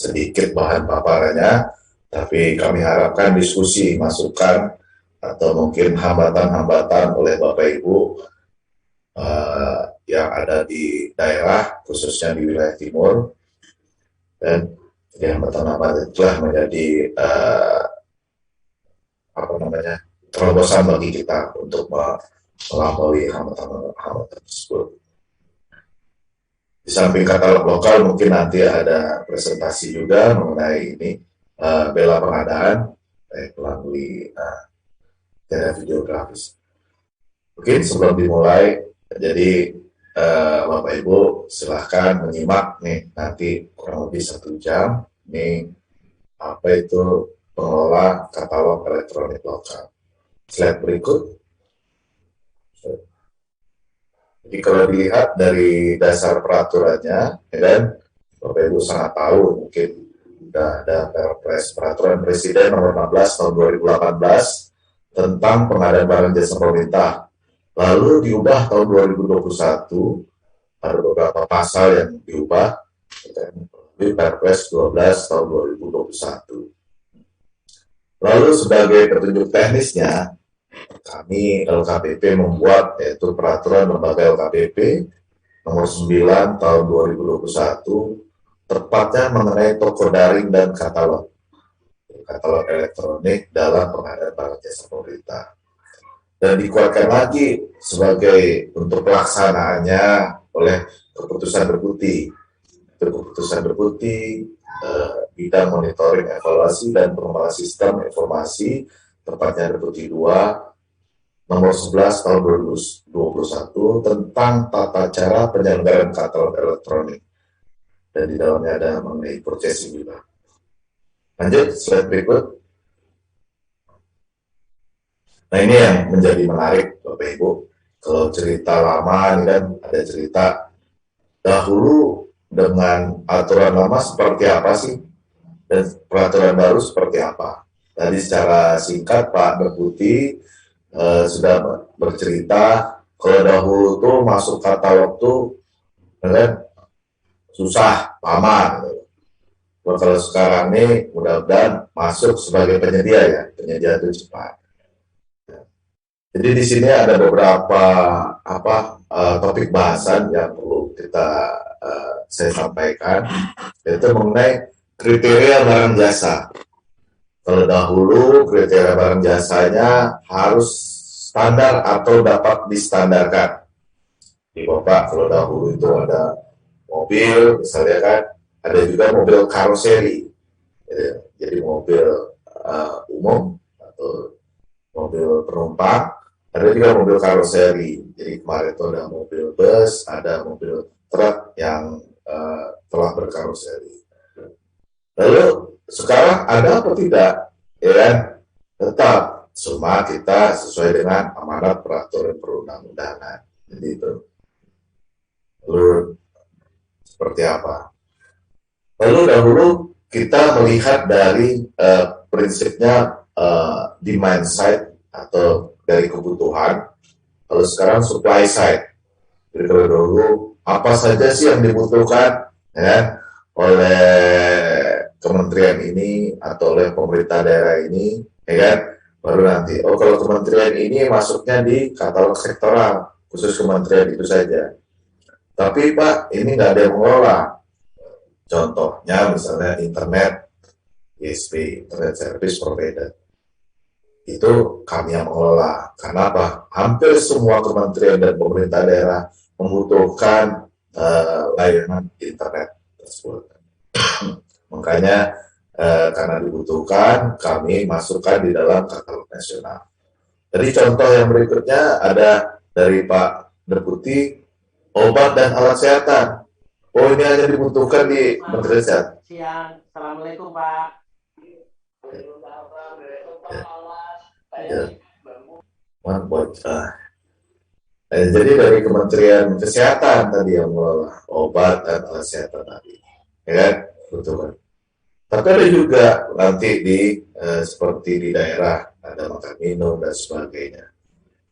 sedikit bahan paparannya, tapi kami harapkan diskusi, masukan, atau mungkin hambatan-hambatan oleh Bapak Ibu yang ada di daerah, khususnya di wilayah timur, dan hambatan-hambatan itulah menjadi terobosan bagi kita untuk melampaui hambatan-hambatan tersebut. Di samping katalog lokal mungkin nanti ada presentasi juga mengenai ini bela pengadaan melalui video grafis. Mungkin sebelum dimulai, jadi Bapak Ibu silahkan menyimak nih nanti kurang lebih 1 jam nih apa itu pengelola katalog elektronik lokal. Slide berikut. Jadi kalau dilihat dari dasar peraturannya, ya kan, Bapak Ibu sangat tahu mungkin sudah ada Perpres Peraturan Presiden Nomor 16 Tahun 2018 tentang pengadaan barang jasa pemerintah. Lalu diubah tahun 2021, ada beberapa pasal yang diubah, di Perpres 12 tahun 2021. Lalu sebagai petunjuk teknisnya, kami LKPP membuat yaitu Peraturan Lembaga LKPP Nomor 9 Tahun 2021, tepatnya mengenai toko daring dan katalog elektronik dalam pengadaan barang jasa pemerintah. Dan dikuatkan lagi sebagai untuk pelaksanaannya oleh keputusan Deputi. Keputusan Deputi bidang monitoring, evaluasi, dan pengembangan sistem informasi, tepatnya Deputi 2 Nomor 11 tahun 2021 tentang tata cara penyelenggaraan katalog elektronik. Dan di dalamnya ada mengenai purchasing juga. Lanjut, slide berikut. Nah ini yang menjadi menarik Bapak Ibu. Kalau cerita lama ini kan ada cerita dahulu dengan aturan lama seperti apa sih? Dan peraturan baru seperti apa? Tadi secara singkat Pak Deputi sudah bercerita kalau dahulu tuh masuk katalog tuh kan susah, lama gitu. Kalau sekarang nih mudah-mudahan masuk sebagai penyedia ya, penyedia itu cepat. Jadi di sini ada beberapa topik bahasan yang perlu saya sampaikan, yaitu mengenai kriteria barang jasa. Kalau dahulu kriteria barang jasanya harus standar atau dapat distandarkan. Di Bapak kalau dahulu itu ada mobil, misalnya kan, ada juga mobil karoseri. Jadi mobil umum atau mobil penumpang, ada juga mobil karoseri. Jadi kemarin itu ada mobil bus, ada mobil truk yang telah berkaroseri. Lalu sekarang ada apa tidak? Ya kan? Tetap, cuma kita sesuai dengan amanat peraturan perundang-undangan. Jadi itu. Lalu seperti apa? Lalu dahulu kita melihat dari prinsipnya demand side atau dari kebutuhan. Kalau sekarang supply side. Jadi kalau dahulu apa saja sih yang dibutuhkan ya, oleh kementerian ini atau oleh pemerintah daerah ini, ya kan? Baru nanti, kalau kementerian ini masuknya di katalog sektoral, khusus kementerian itu saja. Tapi Pak, ini nggak ada yang mengelola. Contohnya misalnya internet, ISP, Internet Service Provider. Itu kami yang mengelola. Karena apa? Hampir semua kementerian dan pemerintah daerah membutuhkan layanan internet tersebut. Makanya karena dibutuhkan, kami masukkan di dalam katalog nasional. Jadi contoh yang berikutnya ada dari Pak Deputi, obat dan alat kesehatan. Oh ini hanya dibutuhkan di Kementerian Kesehatan. Siang, Assalamualaikum Pak. Jadi dari Kementerian Kesehatan tadi yang mengelola obat dan alat kesehatan tadi, ya kan? Betul. Tapi ada juga nanti seperti di daerah ada makan minum dan sebagainya.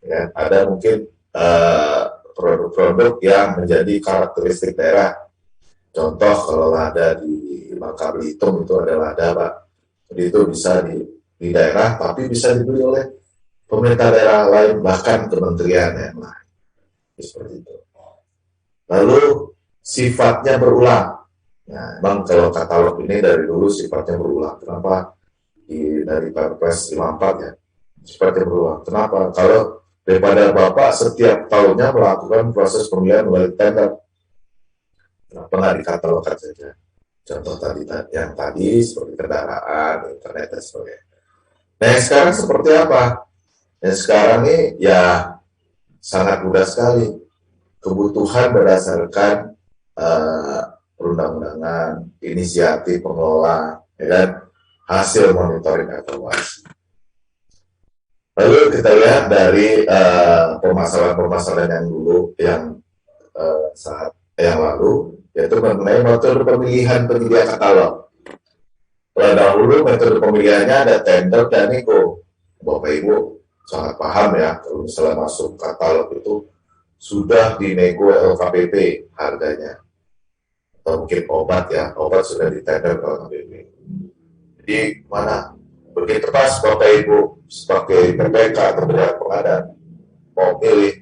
Ya, ada mungkin produk-produk yang menjadi karakteristik daerah. Contoh kalau lada di Bangka Belitung itu ada lada, Pak. Jadi itu bisa di daerah, tapi bisa dibeli oleh pemerintah daerah lain, bahkan kementerian yang lain. Seperti itu. Lalu sifatnya berulang. Nah, memang kalau katalog ini dari dulu sifatnya berulang. Kenapa? Dari Perpres 54 ya, sifatnya berulang. Kenapa? Kalau daripada Bapak setiap tahunnya melakukan proses pemilihan melalui tender, kenapa nggak dikatalogkan saja? Contoh yang tadi seperti kendaraan, internet, dan sebagainya. Nah, yang sekarang seperti apa? Yang sekarang ini ya sangat mudah sekali. Kebutuhan berdasarkan perundang-undangan, inisiatif pengelola, ya kan? Hasil monitoring evaluasi. Lalu kita lihat dari permasalahan-permasalahan yang dulu, yang saat yang lalu, yaitu mengenai metode pemilihan penyedia katalog. Kalau dahulu metode pemilihannya ada tender dan nego. Bapak Ibu sangat paham ya, kalau misalnya masuk katalog itu sudah dinego LKPP harganya. Atau mungkin obat ya, obat sudah ditender ke LKPP. Jadi mana? Begitu pas Bapak Ibu sebagai PPK atau pejabat pengadaan mau pilih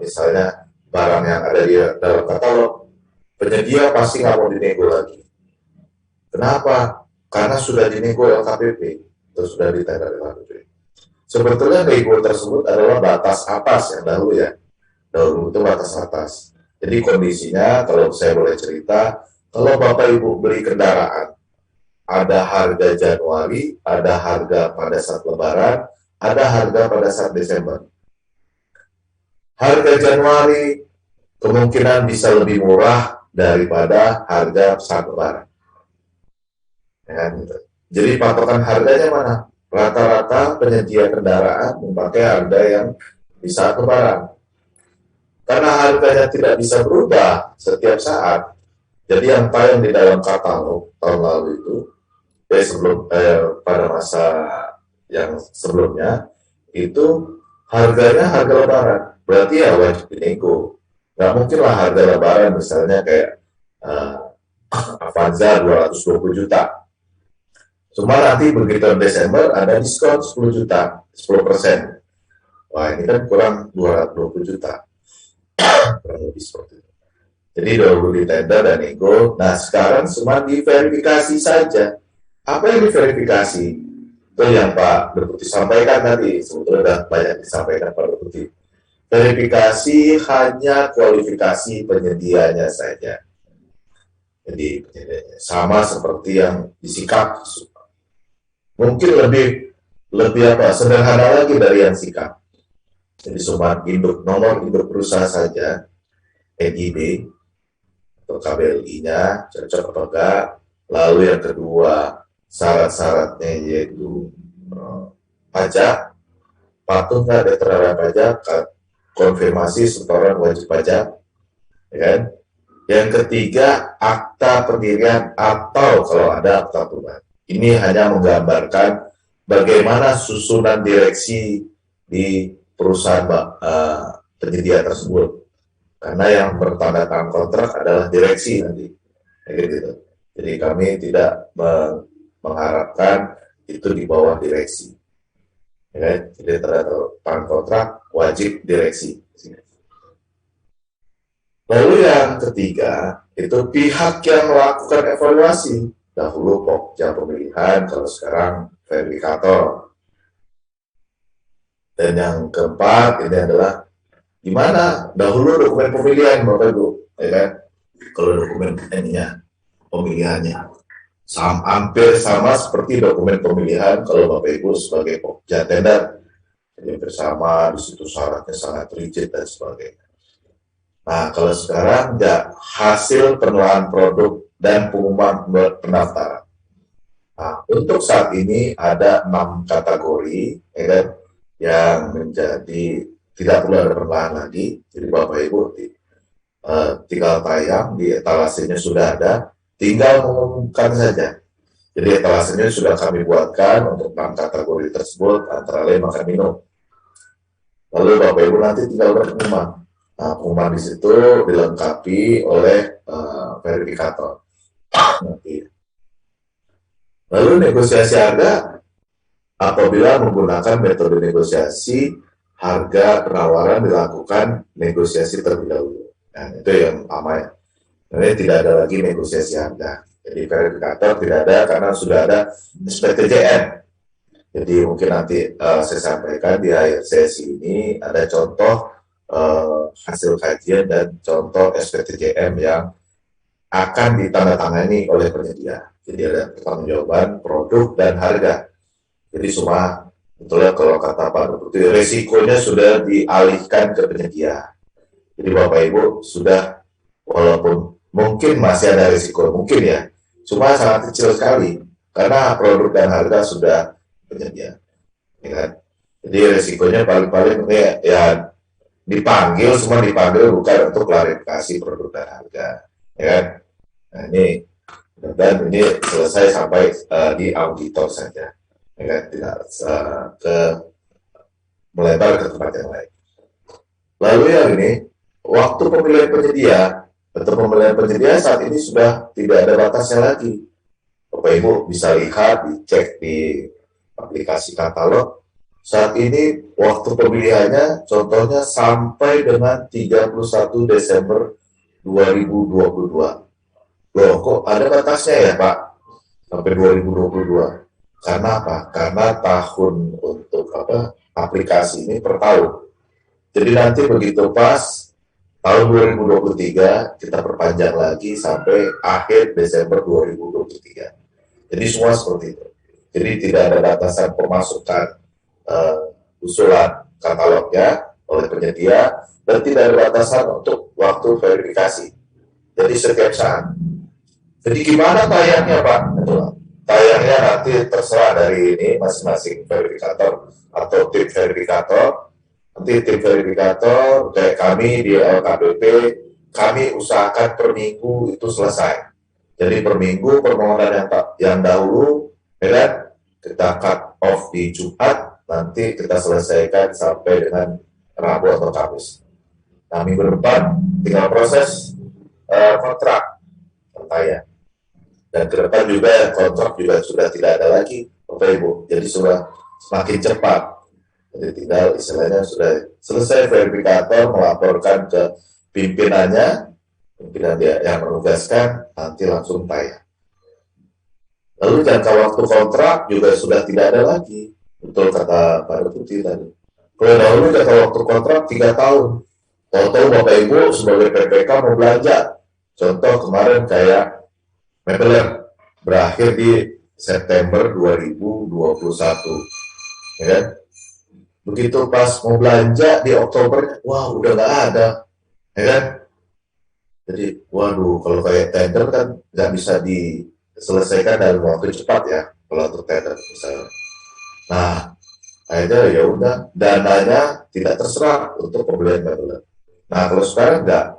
misalnya barang yang ada di dalam katalog, penyedia pasti nggak mau dinego lagi. Kenapa? Karena sudah dinego LKPP, terus sudah ditender LKPP. Sebetulnya nego tersebut adalah batas atas yang dahulu ya. Dahulu itu batas atas. Jadi kondisinya, kalau saya boleh cerita, kalau Bapak Ibu beli kendaraan, ada harga Januari, ada harga pada saat Lebaran, ada harga pada saat Desember. Harga Januari kemungkinan bisa lebih murah daripada harga saat Lebaran. Ya, gitu. Jadi patokan harganya mana? Rata-rata penyedia kendaraan memakai harga yang di saat Lebaran. Karena harganya tidak bisa berubah setiap saat. Jadi yang tayang di dalam katalog tahun lalu itu, pada masa yang sebelumnya itu harganya harga Lebaran, berarti ya wajib dinego. Nggak mungkin lah harga Lebaran misalnya kayak Avanza 220 juta. Cuma nanti begitu Desember ada diskon 10 juta, 10%. Wah ini kan kurang 220 juta, kurang lebih seperti itu. Jadi dahulu di tender dan nego. Nah sekarang cuma diverifikasi saja. Apa yang diverifikasi? Itu yang Pak Deputi sampaikan tadi, sebetulnya sudah banyak disampaikan Pak Deputi. Verifikasi hanya kualifikasi penyedianya saja. Jadi sama seperti yang disikap. Mungkin lebih sederhana lagi dari yang sikap. Jadi cuma nomor induk perusahaan saja, NIB atau KBLI-nya cocok atau enggak. Lalu yang kedua, syarat-syaratnya yaitu pajak, patuh nggak ada terhadap pajak, konfirmasi setoran wajib pajak, ya kan? Yang ketiga, akta pendirian atau kalau ada akta perubahan. Ini hanya menggambarkan bagaimana susunan direksi di perusahaan penyedia tersebut. Karena yang bertanda tangan kontrak adalah direksi nanti, gitu. Jadi kami tidak mengharapkan itu di bawah direksi. Ya, jadi tanda kontrak wajib direksi. Lalu yang ketiga, itu pihak yang melakukan evaluasi. Dahulu pokja pemilihan, kalau sekarang verifikator. Dan yang keempat, ini adalah gimana? Dahulu dokumen pemilihan, Bapak Ibu. Ya kan? Kalau dokumen pemilihannya. Hampir sama seperti dokumen pemilihan kalau Bapak Ibu sebagai pokja tender. Jadi bersama, di situ syaratnya sangat rigid dan sebagainya. Nah, kalau sekarang ya hasil penilaian produk dan pengumuman pendaftaran. Nah, untuk saat ini ada 6 kategori ya kan, yang menjadi tidak perlu ada penilaian lagi. Jadi Bapak Ibu tinggal tayang di etalasenya sudah ada, tinggal mengumumkan saja. Jadi etalasenya sudah kami buatkan untuk 6 kategori tersebut, antara lain makan minum. Lalu Bapak Ibu nanti tinggal berpengumuman. Nah, pengumuman di situ dilengkapi oleh verifikator nanti. Lalu negosiasi harga apabila menggunakan metode negosiasi harga penawaran dilakukan negosiasi terlebih dahulu. Nah, itu yang lama ya. Ini tidak ada lagi negosiasi harga. Jadi verifikator tidak ada karena sudah ada SPTJM. Jadi mungkin nanti saya sampaikan di akhir sesi ini ada contoh hasil kajian dan contoh SPTJM yang akan ditandatangani oleh penyedia. Jadi ada pertanggungjawaban produk dan harga. Jadi semua betulnya kalau kata Pak Deputi, resikonya sudah dialihkan ke penyedia. Jadi Bapak Ibu sudah, walaupun mungkin masih ada risiko, mungkin ya, cuma sangat kecil sekali karena produk dan harga sudah penyedia. Ya kan? Jadi resikonya paling-paling ya dipanggil, semua dipanggil bukan untuk klarifikasi produk dan harga. Ya kan? Nah ini, dan ini selesai sampai di auditor saja. Ya kan? Tidak melebar ke tempat yang lain. Lalu yang ini, waktu pemilihan penyedia atau pemilihan penyedia saat ini sudah tidak ada batasnya lagi. Bapak Ibu bisa lihat, dicek di aplikasi katalog. Saat ini waktu pemilihannya contohnya sampai dengan 31 Desember 2022. Loh, kok ada batasnya ya Pak? Sampai 2022. Karena apa? Karena tahun untuk aplikasi ini per tahun. Jadi nanti begitu pas tahun 2023 kita perpanjang lagi sampai akhir Desember 2023. Jadi semua seperti itu. Jadi tidak ada batasan pemasukan usulan katalognya oleh penyedia dan tidak ada batasan untuk waktu verifikasi. Jadi setiap saat. Jadi gimana tayangnya Pak? Tayangnya nanti terserah dari ini masing-masing verifikator atau tim verifikator. Nanti tim verifikator kayak kami di LKPP, kami usahakan per minggu itu selesai. Jadi per minggu permohonan yang dahulu, ya, kita cut off di Jumat, nanti kita selesaikan sampai dengan Rabu atau Kamis. Nah minggu depan tinggal proses kontrak pertayaan. Dan ke depan juga kontrak juga sudah tidak ada lagi, Bapak Ibu. Jadi sudah semakin cepat. Jadi tinggal istilahnya sudah selesai verifikator melaporkan ke pimpinannya, pimpinan dia yang menugaskan, nanti langsung tayang. Lalu jangka waktu kontrak juga sudah tidak ada lagi. Betul kata Pak Deputi tadi. Kalau dahulu jangka waktu kontrak 3 tahun. Tahu-tahu Bapak Ibu sebagai PPK mau belanja. Contoh kemarin kayak Mebler berakhir di September 2021, ya kan? Begitu pas mau belanja di Oktober, wah udah nggak ada, ya kan? Jadi, waduh, kalau kayak tender kan nggak bisa diselesaikan dalam waktu cepat ya, kalau untuk tender misalnya. Nah, akhirnya ya udah, dananya tidak terserap untuk pembelian Mebler. Nah, kalau sekarang nggak.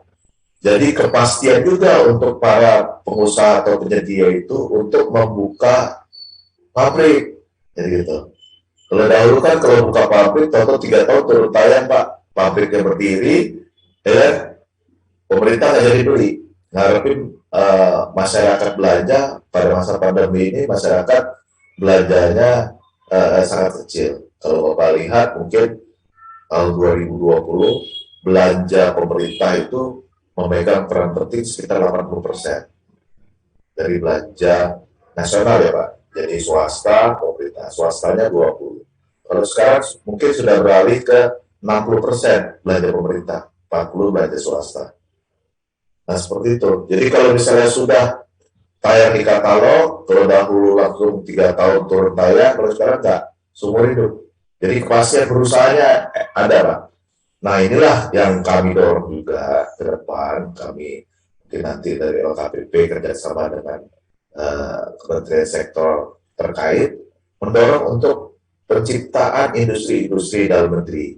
Jadi kepastian juga untuk para pengusaha atau penyedia itu untuk membuka pabrik, jadi gitu. Kalau dahulu kan kalau buka pabrik, total 3 tahun turun tayang Pak, pabriknya berdiri, ya pemerintah nggak jadi beli. Ngarepin masyarakat belanja pada masa pandemi ini masyarakat belanjanya sangat kecil. Kalau Bapak lihat mungkin tahun 2020 belanja pemerintah itu memegang peran penting sekitar 80% dari belanja nasional ya Pak. Jadi swasta, pemerintah, swastanya 20. Kalau sekarang mungkin sudah beralih ke 60% belanja pemerintah, 40 belanja swasta. Nah seperti itu. Jadi kalau misalnya sudah tayang di katalog, kalau dahulu langsung 3 tahun turun tayang, kalau sekarang enggak, seumur hidup. Jadi kepastian perusahaannya ada Pak. Nah inilah yang kami dorong juga ke depan, kami mungkin nanti dari LKPP kerjasama dengan kementerian sektor terkait, mendorong untuk penciptaan industri-industri dalam negeri.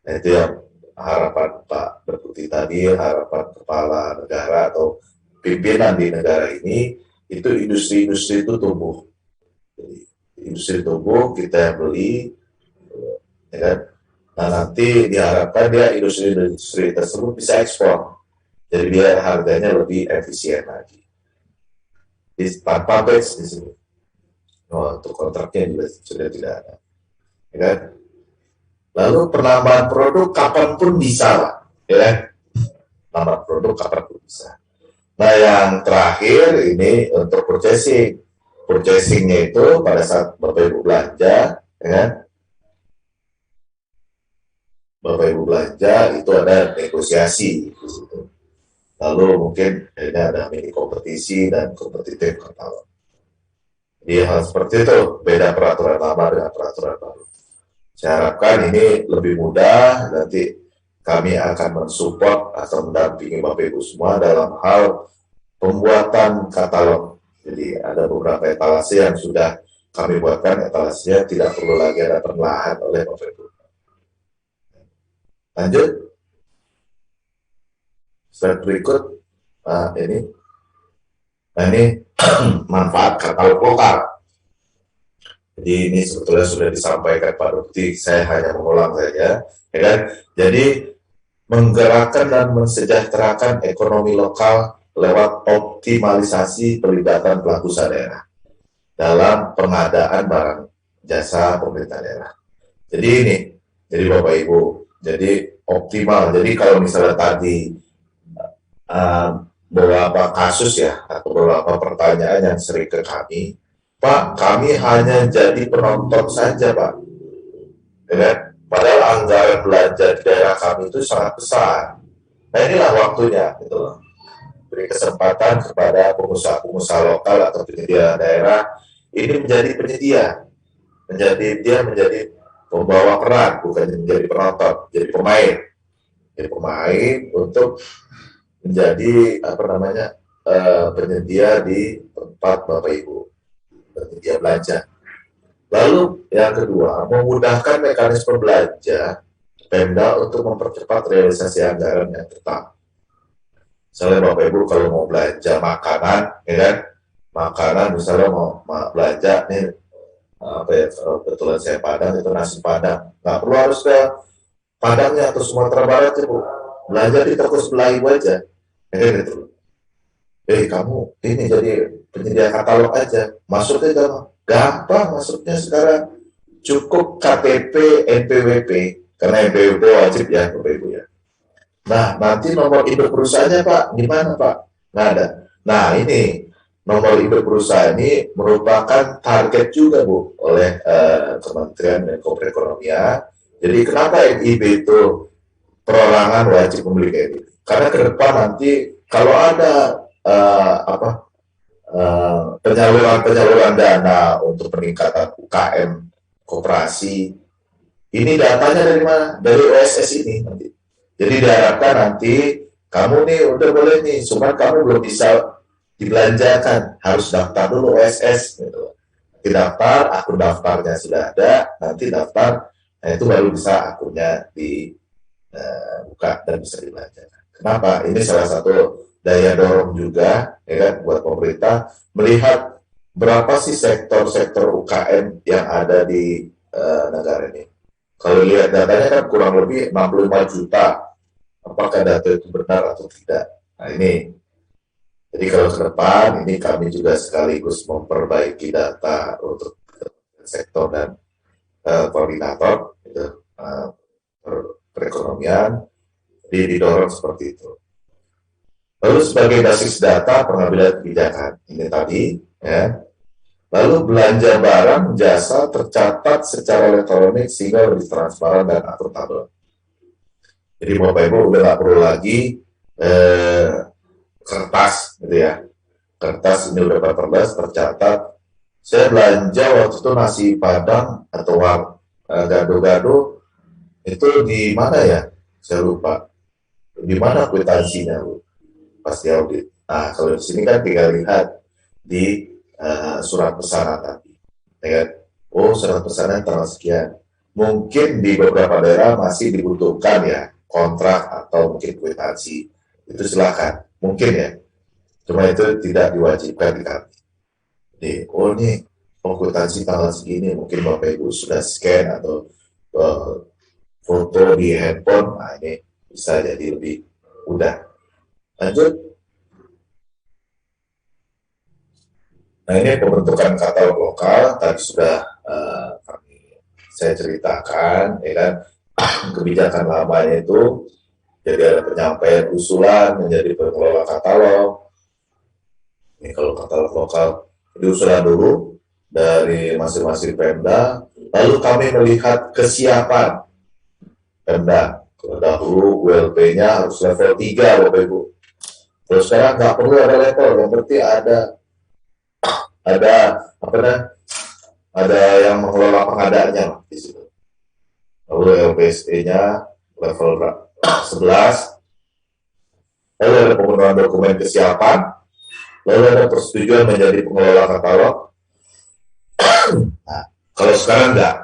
Nah itu yang harapan Pak Deputi tadi, harapan kepala negara atau pimpinan di negara ini, itu industri-industri itu tumbuh. Jadi, industri tumbuh, kita yang beli, ya kan? Nah nanti diharapkan dia industri-industri tersebut bisa ekspor. Jadi biar harganya lebih efisien lagi. Tanpa batch di sini. Oh, untuk kontraknya juga sudah tidak ada. Ya kan? Lalu penambahan produk kapanpun bisa, Pak. Ya kan? Penambahan produk kapanpun bisa. Nah, yang terakhir ini untuk purchasing. Purchasingnya itu pada saat Bapak Ibu belanja, ya kan? Bapak Ibu belanja itu ada negosiasi di situ. Lalu mungkin ini ada mini kompetisi dan kompetitif katalog. Jadi hal seperti itu, beda peraturan lama dengan peraturan baru. Saya harapkan ini lebih mudah, nanti kami akan mensupport atau mendampingi Bapak Ibu semua dalam hal pembuatan katalog. Jadi ada beberapa etalase yang sudah kami buatkan, etalasenya tidak perlu lagi ada penelahan oleh Bapak Ibu. Lanjut. Slide berikut. Nah, ini manfaat katalog lokal. Jadi ini sebetulnya sudah disampaikan Pak Dukti, saya hanya mengulang saja, ya kan? Jadi menggerakkan dan mensejahterakan ekonomi lokal lewat optimalisasi pelibatan pelaku usaha daerah dalam pengadaan barang jasa pemerintah daerah. Jadi ini, jadi Bapak Ibu, jadi optimal. Jadi kalau misalnya tadi beberapa kasus ya atau beberapa pertanyaan yang sering ke kami, Pak, kami hanya jadi penonton saja, Pak. Ya kan? Padahal anggaran belanja di daerah kami itu sangat besar. Nah inilah waktunya, gitu loh. Beri kesempatan kepada pengusaha-pengusaha lokal atau penyedia daerah ini menjadi penyedia, menjadi pembawa peran, bukan menjadi penonton, jadi pemain untuk menjadi penyedia di tempat Bapak Ibu, penyedia belanja. Lalu yang kedua, memudahkan mekanisme belanja Pemda untuk mempercepat realisasi anggaran yang tetap. Misalnya Bapak Ibu kalau mau belanja makanan, ya kan? Makanan misalnya mau belanja nih kebetulan saya Padang itu nasi Padang. Nggak perlu harus ke Padangnya atau Sumatera Barat ya Bu. Belanja di toko sebelah Ibu aja. Ya kan gitu. Kamu ini jadi penyedia katalog aja. Masuknya gampang masuknya sekarang. Cukup KTP NPWP, karena NPWP wajib ya Bapak Ibu ya. Nah, nanti nomor induk perusahaannya Pak, di mana Pak? Nggak ada. Nah, ini nomor induk perusahaan ini merupakan target juga Bu oleh Kementerian Menko Perekonomian. Jadi kenapa NIB itu perorangan wajib memiliki NIB? Karena ke depan nanti kalau ada penyaluran dana untuk peningkatan UKM koperasi, ini datanya dari mana? Dari OSS ini nanti. Jadi diharapkan nanti kamu nih udah boleh nih, cuma kamu belum bisa dibelanjakan, harus daftar dulu OSS gitu. Daftar, akun daftarnya sudah ada, nanti daftar, nah itu baru bisa akunnya dibuka dan bisa dibelanjakan. Kenapa? Ini salah satu daya dorong juga, ya kan, buat pemerintah melihat berapa sih sektor-sektor UKM yang ada di negara ini. Kalau lihat datanya kan kurang lebih 65 juta. Apakah data itu benar atau tidak? Nah ini, jadi kalau ke depan ini kami juga sekaligus memperbaiki data untuk sektor dan koordinator gitu, perekonomian, didorong seperti itu. Lalu sebagai basis data pengambilan kebijakan ini tadi, ya. Lalu belanja barang jasa tercatat secara elektronik sehingga lebih transparan dan akuntabel. Jadi Bapak Ibu udah nggak perlu lagi kertas, gitu ya. Kertas ini udah paperless tercatat. Saya belanja waktu itu nasi Padang atau gado-gado itu di mana ya? Saya lupa. Di mana kwitansinya Bu? Pasti audit. Nah kalau di sini kan tinggal lihat di surat pesanan tadi, ya kan? Oh surat pesanan tanggal sekian. Mungkin di beberapa daerah masih dibutuhkan ya kontrak atau mungkin kwitansi. Itu silakan, mungkin ya. Cuma itu tidak diwajibkan di kami. Jadi, ini kwitansi tanggal segini, mungkin Bapak Ibu sudah scan atau foto di handphone. Nah ini bisa jadi lebih mudah. Lanjut. Nah, ini pembentukan katalog lokal tadi sudah saya ceritakan, ya kan, kebijakan lamanya itu jadi ada penyampaian usulan menjadi pengelola katalog. Ini kalau katalog lokal diusulan dulu dari masing-masing Pemda, lalu kami melihat kesiapan Pemda. Kalau dahulu ULP-nya harus level 3, Bapak Ibu. Terus sekarang nggak perlu ada level, yang penting ada apa namanya? Ada yang mengelola pengadaannya di situ. Lalu LPSE-nya level 11, lalu ada pemenuhan dokumen kesiapan, lalu ada persetujuan menjadi pengelola katalog. Nah, kalau sekarang enggak.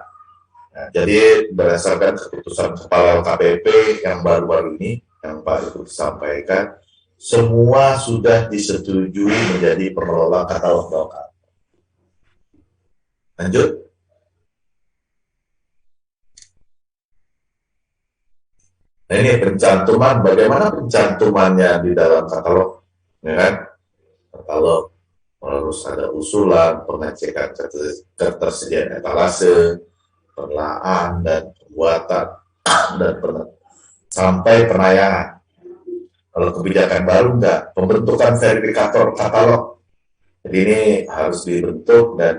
Nah, jadi berdasarkan keputusan Kepala KPP yang baru-baru ini, yang Pak Ibu sampaikan, semua sudah disetujui menjadi pengelola katalog lokal. Lanjut. Nah, ini pencantuman, bagaimana pencantumannya di dalam katalog, ya kan? Katalog harus ada usulan, pengecekan ketersediaan etalase, penelaahan dan pembuatan dan sampai penayangan. Kalau kebijakan baru enggak, pembentukan verifikator katalog. Jadi ini harus dibentuk dan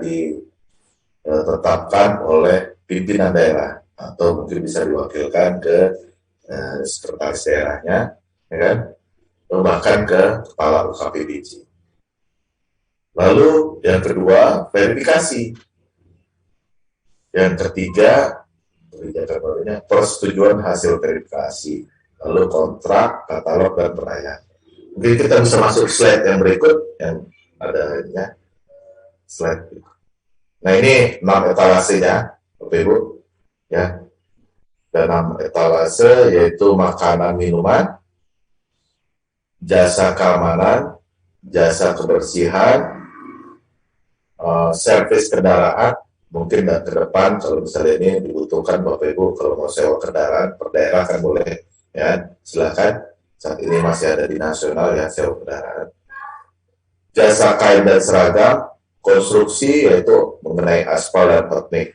ditetapkan oleh pimpinan daerah atau mungkin bisa diwakilkan ke sekretaris daerahnya, ya kan? Atau bahkan ke kepala UKPBJ. Lalu yang kedua, verifikasi. Yang ketiga, kebijakan barunya persetujuan hasil verifikasi. Lalu kontrak, katalog, dan penayangan. Mungkin kita bisa masuk slide yang berikut, yang ada ini ya. Slide. Nah, ini 6 etalasenya, Bapak Ibu. Ya. Dan 6 etalase yaitu makanan minuman, jasa keamanan, jasa kebersihan, servis kendaraan, mungkin dan ke depan kalau misalnya ini dibutuhkan Bapak Ibu kalau mau sewa kendaraan per daerah kan boleh, ya silakan. Saat ini masih ada di nasional ya sewa kendaraan. Jasa kain dan seragam, konstruksi yaitu mengenai aspal dan hot mix.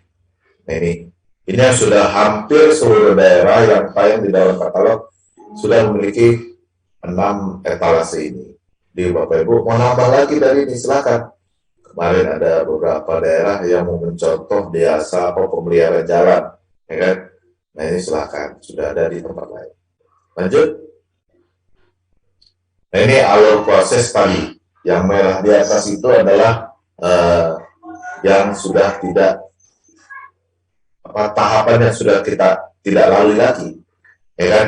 Nah, ini yang sudah hampir seluruh daerah yang tayang di dalam katalog sudah memiliki 6 etalase ini. Di Bapak Ibu mau nambah lagi dari ini silakan. Kemarin ada beberapa daerah yang mau mencontoh jasa pemeliharaan jalan, ya kan? Nah, ini silakan sudah ada di tempat lain. Lanjut. Nah, ini alur proses tadi. Yang merah di atas itu adalah yang sudah tidak tahapan yang sudah kita tidak lalui lagi, ya kan?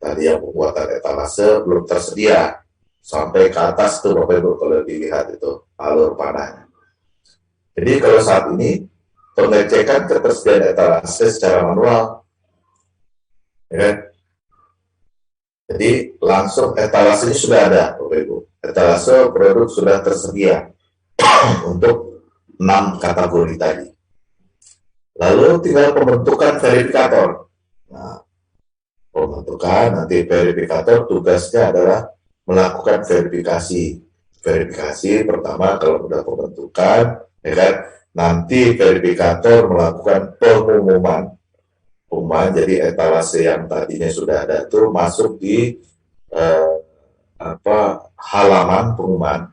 Tadi yang pembuatan etalase belum tersedia sampai ke atas tuh Bapak Ibu kalau dilihat itu alur panahnya. Jadi kalau saat ini pengecekan ketersediaan etalase secara manual, ya kan? Jadi langsung etalase ini sudah ada Bapak Ibu. Etalase produk sudah tersedia untuk 6 kategori tadi. Lalu tinggal pembentukan verifikator. Nah, pembentukan nanti verifikator tugasnya adalah melakukan verifikasi. Verifikasi pertama kalau sudah pembentukan, ya kan, nanti verifikator melakukan pengumuman. Jadi etalase yang tadinya sudah ada itu masuk di halaman pengumuman.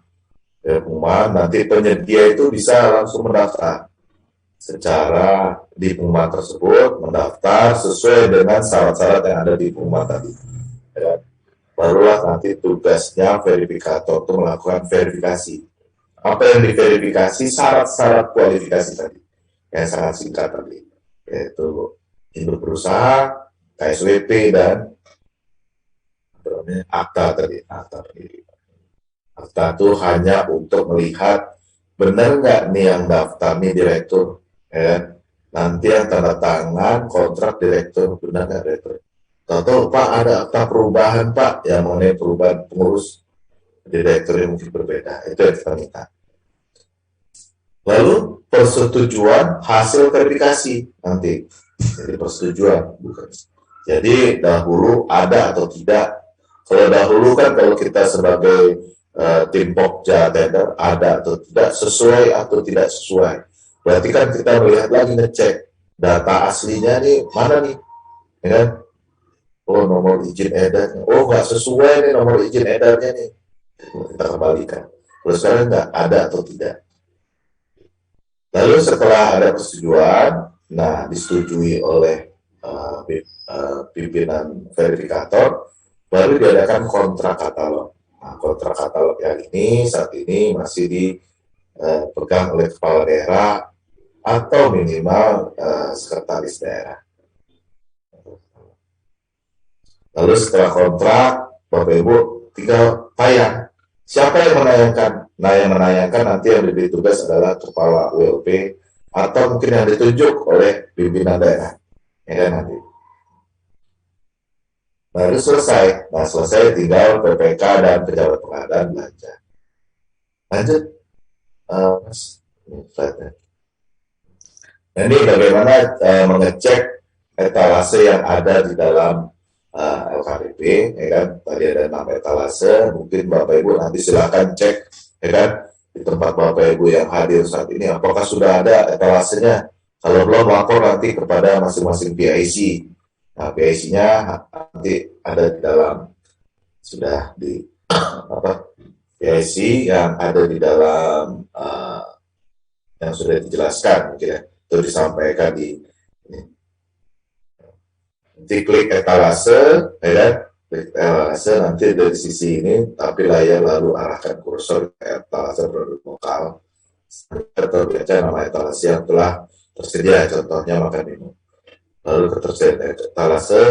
Pengumuman nanti penyedia itu bisa langsung mendaftar. Secara di pengumuman tersebut mendaftar sesuai dengan syarat-syarat yang ada di pengumuman tadi. Ya. Barulah nanti tugasnya verifikator itu melakukan verifikasi. Apa yang diverifikasi? Syarat-syarat kualifikasi tadi. Yang sangat singkat tadi. Yaitu induk berusaha, KSWP, dan akta tadi. Akta itu hanya untuk melihat benar nggak nih yang daftar nih direktur. Ya, nanti yang tanda tangan kontrak direktur, benar nggak direktur? Tahu Pak ada akta perubahan Pak, yang mengenai perubahan pengurus direkturnya mungkin berbeda, itu yang kita minta. Lalu persetujuan hasil verifikasi nanti, jadi persetujuan bukan. Jadi dahulu ada atau tidak Kalau dahulu kan kalau kita sebagai tim Pokja tender ada atau tidak sesuai atau tidak sesuai. Berarti kan kita melihat lagi ngecek data aslinya nih mana nih, ya kan? Oh nomor izin edarnya, oh nggak sesuai nih nomor izin edarnya nih, kita kembalikan. Terus sekarang nggak ada atau tidak. Lalu setelah ada persetujuan, nah disetujui oleh pimpinan verifikator, baru diadakan kontrak katalog. Nah, kontrak katalog yang ini saat ini masih dipegang oleh kepala daerah atau minimal sekretaris daerah. Lalu setelah kontrak, Bapak Ibu tinggal tayang. Siapa yang menayangkan? Nah, yang menayangkan nanti yang diberi tugas adalah kepala ULP atau mungkin yang ditunjuk oleh pimpinan daerah. Ya kan nanti. Nah, itu selesai. Nah, selesai tinggal PPK dan pejabat pengadaan belanja. Lanjut, Mas. Nah, ini bagaimana mengecek etalase yang ada di dalam LKPP, ya kan? Tadi ada 6 etalase, mungkin Bapak Ibu nanti silakan cek, ya kan? Di tempat Bapak Ibu yang hadir saat ini, apakah sudah ada etalasenya? Kalau belum, lapor nanti kepada masing-masing PIC. Nah, PIC-nya nanti ada di dalam, sudah di PIC yang ada di dalam yang sudah dijelaskan, mungkin ya, itu disampaikan di ini. Nanti klik etalase, ya kan? Klik etalase nanti dari sisi ini, tapi layar lalu arahkan kursor ke etalase produk lokal atau baca nama etalase yang telah tersedia, contohnya makan minum. Lalu ketersediaan etalase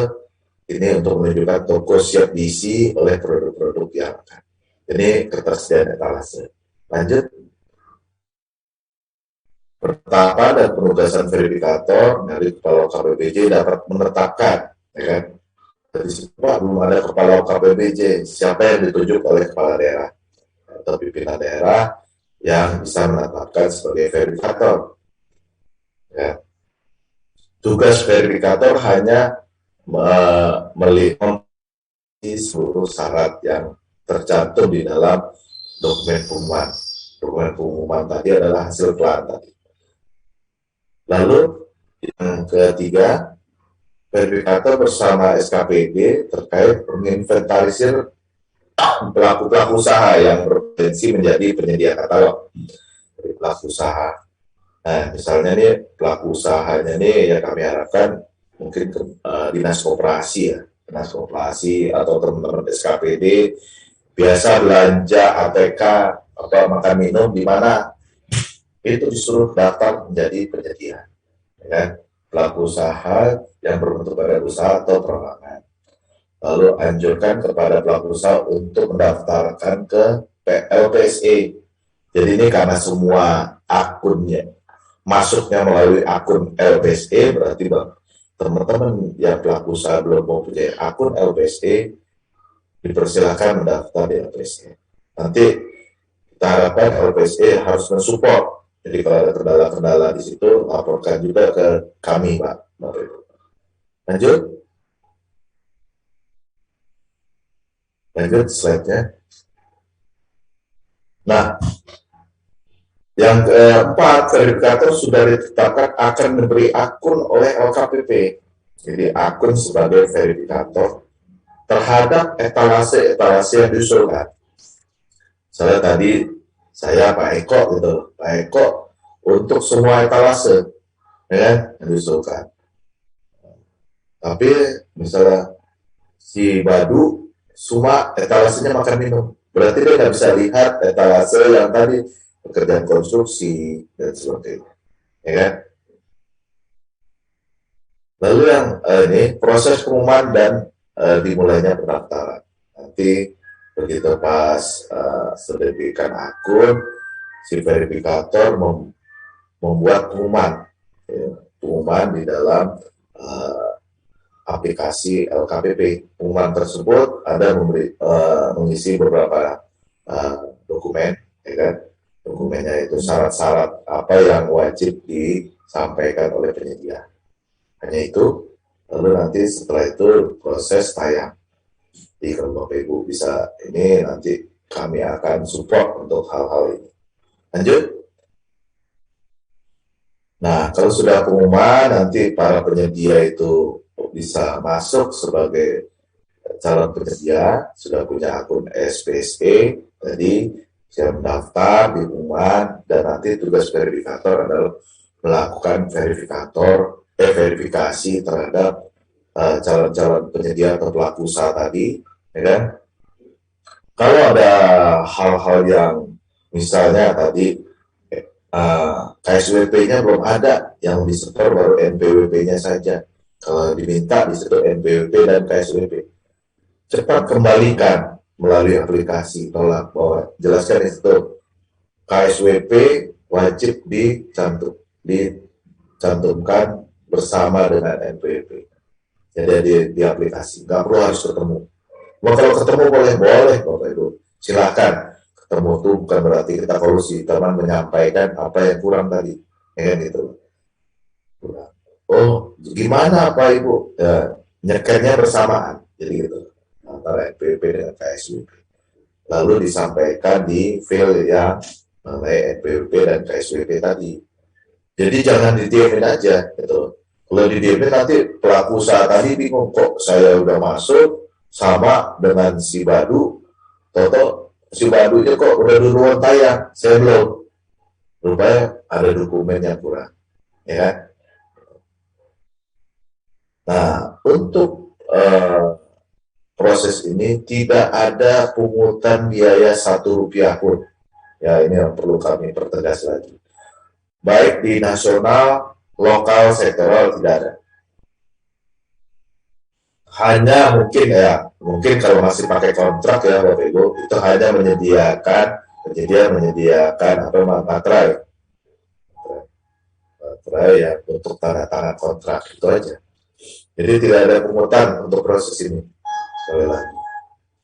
ini untuk menunjukkan toko siap diisi oleh produk-produk yang akan. Ini ketersediaan etalase. Lanjut. Pertama dan penugasan verifikator dari kepala KPBJ dapat menetapkan, ya kan? Dari situ belum ada kepala KPBJ, siapa yang ditunjuk oleh kepala daerah atau pimpinan daerah yang bisa menetapkan sebagai verifikator. Ya. Tugas verifikator hanya melihat seluruh syarat yang tercantum di dalam dokumen pengumuman. Dokumen pengumuman tadi adalah hasil pelan tadi. Lalu yang ketiga, verifikator bersama SKPD terkait menginventarisir pelaku-pelaku usaha yang berpotensi menjadi penyedia katalog dari pelaku usaha. Nah, misalnya nih pelaku usahanya nih yang kami harapkan mungkin dinas koperasi ya, dinas koperasi atau teman-teman SKPD biasa belanja ATK atau makan minum di mana itu disuruh daftar menjadi penyedia, ya, pelaku usaha yang berbentuk badan usaha atau perorangan. Lalu anjurkan kepada pelaku usaha untuk mendaftarkan ke LPSE. Jadi ini karena semua akunnya masuknya melalui akun LPSE, berarti teman-teman yang pelaku usaha belum mempunyai akun LPSE dipersilakan mendaftar di LPSE. Nanti kita harapkan LPSE harus mensupport. Jadi kalau ada kendala-kendala di situ, laporkan juga ke kami, Pak. Lanjut. Lanjut slide-nya. Nah, yang keempat, verifikator sudah ditetapkan akan diberi akun oleh LKPP. Jadi akun sebagai verifikator terhadap etalase-etalase yang diusulkan. Saya tadi saya Pak Eko gitu, Pak Eko untuk semua etalase, ya, yang diusulkan. Tapi misalnya si Badu semua etalasenya makan minum, berarti dia nggak bisa lihat etalase yang tadi pekerjaan konstruksi dan sebagainya, ya kan? Lalu yang ini proses pengumuman dan dimulainya pendaftaran. Nanti begitu pas sudah diberikan akun, si verifikator membuat pengumuman, ya, pengumuman di dalam aplikasi LKPP. Pengumuman tersebut ada mengisi beberapa dokumen, ya kan? Dokumennya itu syarat-syarat apa yang wajib disampaikan oleh penyedia. Hanya itu, lalu nanti setelah itu proses tayang. Jadi kalau Bapak Ibu bisa ini nanti kami akan support untuk hal-hal ini. Lanjut. Nah, kalau sudah pengumuman nanti para penyedia itu bisa masuk sebagai calon penyedia, sudah punya akun SPSE, jadi saya mendaftar di pengumuman dan nanti tugas verifikator adalah melakukan verifikasi terhadap calon-calon penyedia atau pelaku usaha tadi, ya kan? Kalau ada hal-hal yang misalnya tadi KSWP-nya belum ada, yang disetor baru NPWP-nya saja. Kalau diminta disetor NPWP dan KSWP, cepat kembalikan melalui aplikasi tolak bahwa jelaskan itu KSWP wajib dicantumkan bersama dengan NPWP. Jadi di aplikasi, nggak perlu harus ketemu. Nah, kalau ketemu boleh Bapak Ibu, silakan. Ketemu tuh bukan berarti kita kolusi, teman menyampaikan apa yang kurang tadi, ya gitu. Oh, gimana Pak Ibu? Ya, nyekernya bersamaan, jadi gitu antara NPWP dengan KSWP. Lalu disampaikan di file yang mengenai NPWP dan KSWP tadi. Jadi jangan didiemin aja, gitu. Kalau didiemin nanti pelaku usaha tadi bingung, kok saya udah masuk sama dengan si Badu, toto si Badunya kok udah duluan tayang, saya belum. Rupanya ada dokumen yang kurang, ya kan? Nah, untuk proses ini tidak ada pungutan biaya Rp1 pun. Ya, ini yang perlu kami pertegas lagi. Baik di nasional, lokal, sektoral tidak ada. Hanya mungkin kalau masih pakai kontrak ya Bapak Ibu, itu hanya menyediakan apa materai ya untuk tanda tangan kontrak itu aja. Jadi tidak ada pungutan untuk proses ini. Sekali lagi.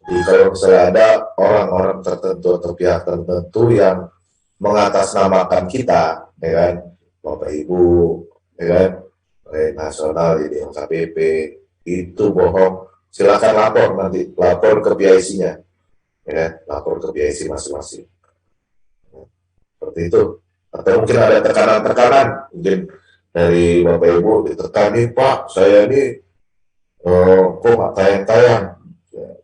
Jadi kalau misalnya ada orang-orang tertentu atau pihak tertentu yang mengatasnamakan kita, ya kan, Bapak Ibu, ya kan, baik nasional jadi LKPP, itu bohong. Silakan lapor ke PIC-nya, ya kan, lapor ke PIC masing-masing. Seperti itu. Atau mungkin ada tekanan-tekanan, mungkin dari Bapak Ibu ditekan nih Pak, saya ini kok nggak tayang-tayang,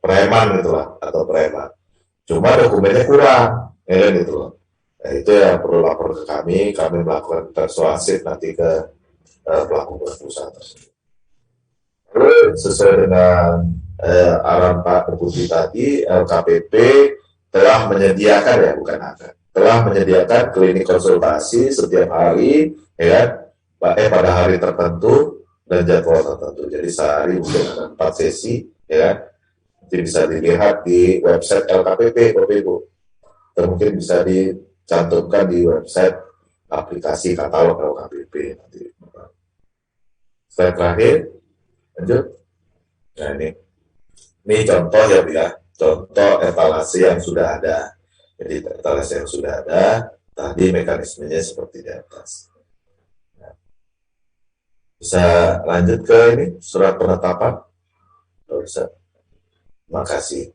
preman gitulah atau preman. Cuma dokumennya kurang, ya kan gitu loh. Nah, itu yang perlu lapor ke kami melakukan persuasif nanti ke pelaku usaha tersebut. Sesuai dengan arahan Pak Deputi tadi, LKPP telah menyediakan telah menyediakan klinik konsultasi setiap hari, ya kan, pada hari tertentu dan jadwal tertentu. Jadi sehari mungkin ada 4 sesi, ya kan. Jadi bisa dilihat di website LKPP, Bapak Ibu. Atau mungkin bisa dicantumkan di website aplikasi katalog LKPP nanti. Slide terakhir, lanjut. Nah ini contoh ya, contoh etalase yang sudah ada. Jadi etalase yang sudah ada, tadi mekanismenya seperti di atas. Nah, bisa lanjut ke ini surat penetapan. Bisa. Terima kasih.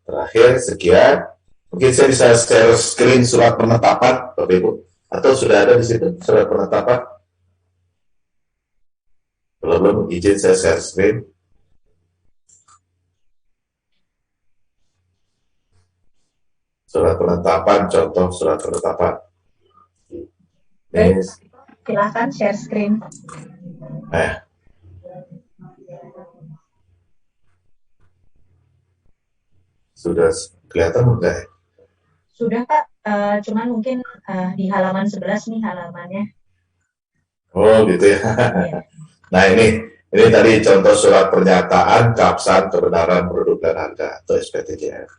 Terakhir sekian. Mungkin saya bisa share screen surat penetapan, Bapak Ibu. Atau sudah ada di situ surat penetapan? Belum izin saya share screen. Surat penetapan, contoh surat penetapan. Baik, silahkan share screen. Sudah kelihatan enggak? Sudah Pak, cuman mungkin di halaman 11 nih halamannya. Oh gitu ya. Nah ini tadi contoh surat pernyataan keabsahan kebenaran produk dan harga atau SPTJR.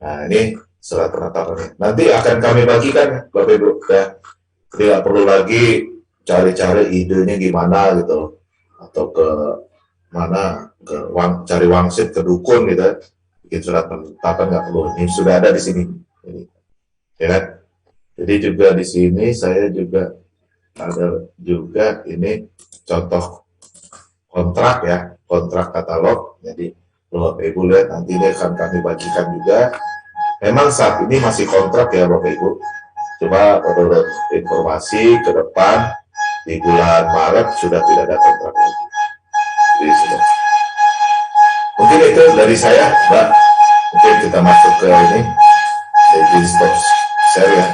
Nah ini surat penetapannya. Nanti akan kami bagikan Bapak Ibu ya. Jadi nggak perlu lagi cari-cari idenya gimana gitu, atau ke mana cari wangsit ke dukun gitu. Bikin surat penetapan nggak perlu. Ini sudah ada di sini. Ya kan? Jadi juga di sini saya juga ada juga ini contoh kontrak ya, kontrak katalog. Jadi Bapak Ibu lihat nanti ini akan kami bagikan juga. Memang saat ini masih kontrak ya Bapak Ibu. Cuma menurut informasi ke depan di bulan Maret sudah tidak ada kontrak lagi. Jadi sudah. Mungkin itu dari saya, Mbak. Mungkin kita masuk ke ini. Jadi stop share ya.